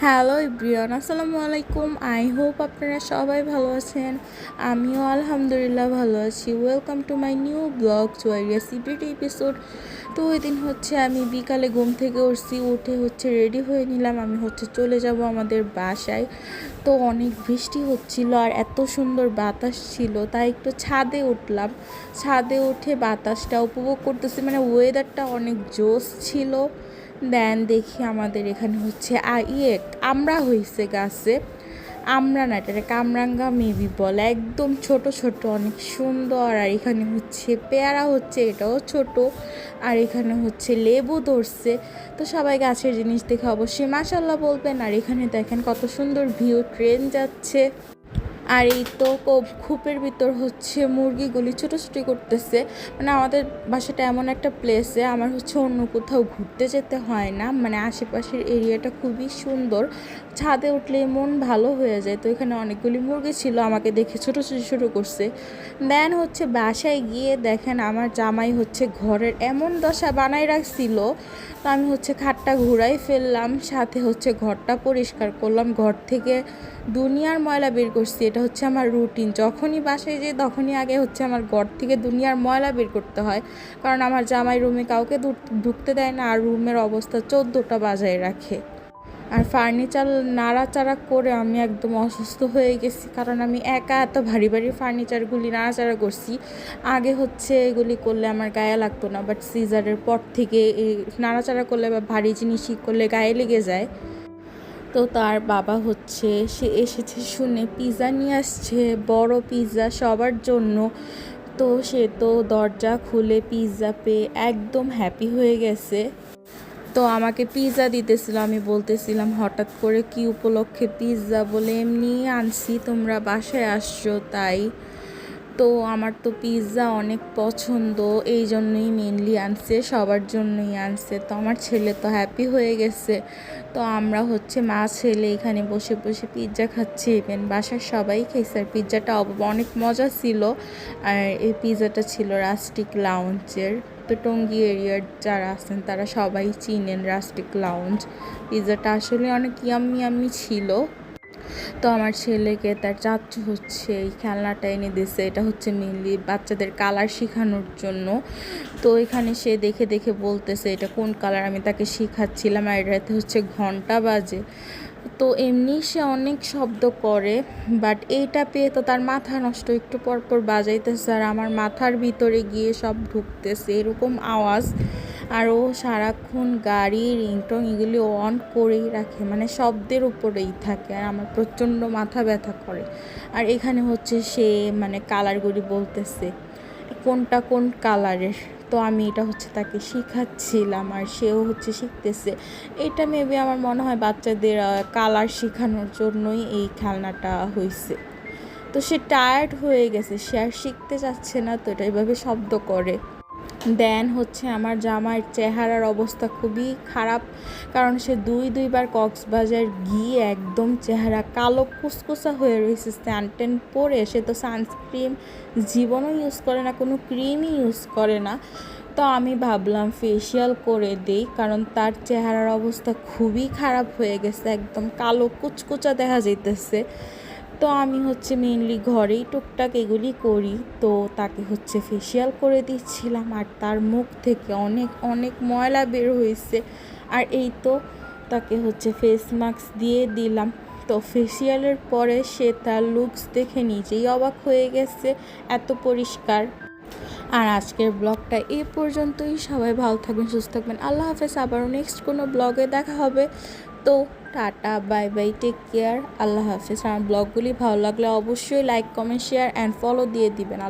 Hello everyone, আসসালামু আলাইকুম। I hope আপনারা সবাই ভালো আছেন। আমিও আলহামদুলিল্লাহ ভালো আছি। Welcome to my new blog রেসিপির এপিসোড। তো ওই দিন আমি বিকালে ঘুম থেকে উঠে রেডি হয়ে নিলাম। আমি চলে যাব আমাদের বাসায়। তো অনেক বৃষ্টি হচ্ছিল আর এত সুন্দর বাতাস ছিল, তাই একটু ছাদে উঠলাম। ছাদে উঠে বাতাসটা উপভোগ করতেছি, মানে ওয়েদারটা অনেক জোস ছিল। দেখি আমাদের এখানে আমরা হয়েছে গাছে। আমরা না, এটা কামরাঙ্গা মেবি বলে, একদম ছোট ছোট, অনেক সুন্দর। আর এখানে পেয়ারা এটাও ছোট। আর এখানে লেবু ধরছে। তো সবাই গাছের জিনিস দেখে অবশ্যই মাশাল্লাহ বলবেন। আর এখানে দেখেন কত সুন্দর ভিউ, ট্রেন যাচ্ছে। আর এই তো খোপের ভিতর মুরগিগুলি ছোটোছুটি করতেছে। মানে আমাদের বাসাটা এমন একটা প্লেসে আমার অন্য কোথাও ঘুরতে যেতে হয় না, মানে আশেপাশের এরিয়াটা খুবই সুন্দর। ছাদে উঠলে মন ভালো হয়ে যায়। তো এখানে অনেকগুলি মুরগি ছিল, আমাকে দেখে ছোটোছুটি শুরু করছে। বাসায় গিয়ে দেখেন আমার জামাই ঘরের এমন দশা বানাই রাখছিল। তো আমি খাটটা ঘুরাই ফেললাম, সাথে ঘরটা পরিষ্কার করলাম। ঘর থেকে দুনিয়ার ময়লা বের করছি। এটা আমার রুটিন। যখনই বাসায় যাই তখনই আগে আমার ঘর থেকে দুনিয়ার ময়লা বের করতে হয়, কারণ আমার জামাই রুমে কাউকে ঢুকতে দেয় না। আর রুমের অবস্থা 14টা বাজায় রাখে। আর ফার্নিচার নাড়াচাড়া করে আমি একদম অসুস্থ হয়ে গেছি, কারণ আমি একা এত ভারী ভারী ফার্নিচারগুলি নাড়াচাড়া করছি। আগে এগুলি করলে আমার গায়ে লাগতো না, বাট সিজারের পর থেকে এই নাড়াচাড়া করলে বা ভারী জিনিসই করলে গায়ে লেগে যায়। তো তার বাবা সে এসেছে শুনে পিৎজা নিয়ে আসছে, বড় পিৎজা সবার জন্য। তো সে তো দরজা খুলে পিৎজা পেয়ে একদম হ্যাপি হয়ে গেছে। তো আমাকে পিৎজা দিতেছিল, আমি বলতেছিলাম হঠাৎ করে কি উপলক্ষে পিৎজা, বলে এমনি আনছি, তোমরা বাসায় আসছো তাই। তো আমার তো পিৎজা অনেক পছন্দ, এই জন্যই মেনলি আনছে, সবার জন্যই আনছে। তো আমার ছেলে তো হ্যাপি হয়ে গেছে। তো আমরা মা ছেলে এখানে বসে বসে পিৎজা খাচ্ছি। ইভেন বাসার সবাই খেয়েছে। আর পিৎজাটা অনেক মজা ছিল। আর এই পিৎজাটা ছিল রাস্টিক লাউঞ্জের। তো টঙ্গী এরিয়ার যারা আছেন তারা সবাই চিনেন রাস্টিক লাউঞ্জ। পিৎজাটা আসলে অনেক ইয়াম্মি ছিল। তো আমার ছেলেকে তার চাচ্চু এই খেলনাটা এনে দিয়েছে। এটা মেনলি বাচ্চাদের কালার শেখানোর জন্য। তো এখানে সে দেখে দেখে বলতেছে এটা কোন কালার, আমি তাকে শেখাচ্ছিলাম। আর এটাতে ঘন্টা বাজে। তো এমনি সে অনেক শব্দ করে, বাট এইটা পেয়ে তো তার মাথা নষ্ট, একটু পর পর বাজাইতেছে আর আমার মাথার ভিতরে গিয়ে সব ঢুকতেছে এরকম আওয়াজ। আর ও সারাক্ষণ গাড়ি রিংটং এগুলি অন করেই রাখে, মানে শব্দের উপরেই থাকে। আর আমার প্রচণ্ড মাথা ব্যথা করে। আর এখানে সে মানে কালারগুলি বলতেছে কোনটা কোন কালারের। তো আমি এটা তাকে শিখাচ্ছিলাম আর সেও শিখতেছে। এটা মেবি আমার মনে হয় বাচ্চাদের কালার শেখানোর জন্যই এই খেলনাটা হয়েছে। তো সে টায়ার্ড হয়ে গেছে, সে আর শিখতে চাচ্ছে না, তো এটা এভাবে শব্দ করে। আমার জামাইয়ের চেহারার অবস্থা খুবই খারাপ, কারণ সে দুইবার কক্সবাজার গিয়ে একদম চেহারা কালো কুচকুচা হয়ে রয়েছে। স্যানটেন পরে সে তো সানস্ক্রিন জীবনও ইউজ করে না, কোনো ক্রিমই ইউজ করে না। তো আমি ভাবলাম ফেসিয়াল করে দিই, কারণ তার চেহারার অবস্থা খুবই খারাপ হয়ে গেছে, একদম কালো কুচকুচা দেখা যাইতেছে। তো আমি মেনলি ঘরেই টুকটাক এগুলি করি। তো তাকে ফেসিয়াল করে দিচ্ছিলাম। আর তার মুখ থেকে অনেক অনেক ময়লা বের হয়েছে। আর এই তো তাকে ফেস মাস্ক দিয়ে দিলাম। তো ফেসিয়ালের পরে সে তার লুকস দেখে নিজেই অবাক হয়ে গেছে, এত পরিষ্কার। আর আজকের ব্লগটা এই পর্যন্তই। সবাই ভালো থাকবেন, সুস্থ থাকবেন। আল্লাহ হাফেজ। আবারও নেক্সট কোনো ব্লগে দেখা হবে। তো tata, bye bye, take care, আল্লাহ হাফেজ। আমার ব্লগগুলি ভালো লাগলে অবশ্যই like, comment, share and follow দিয়ে দিবেন।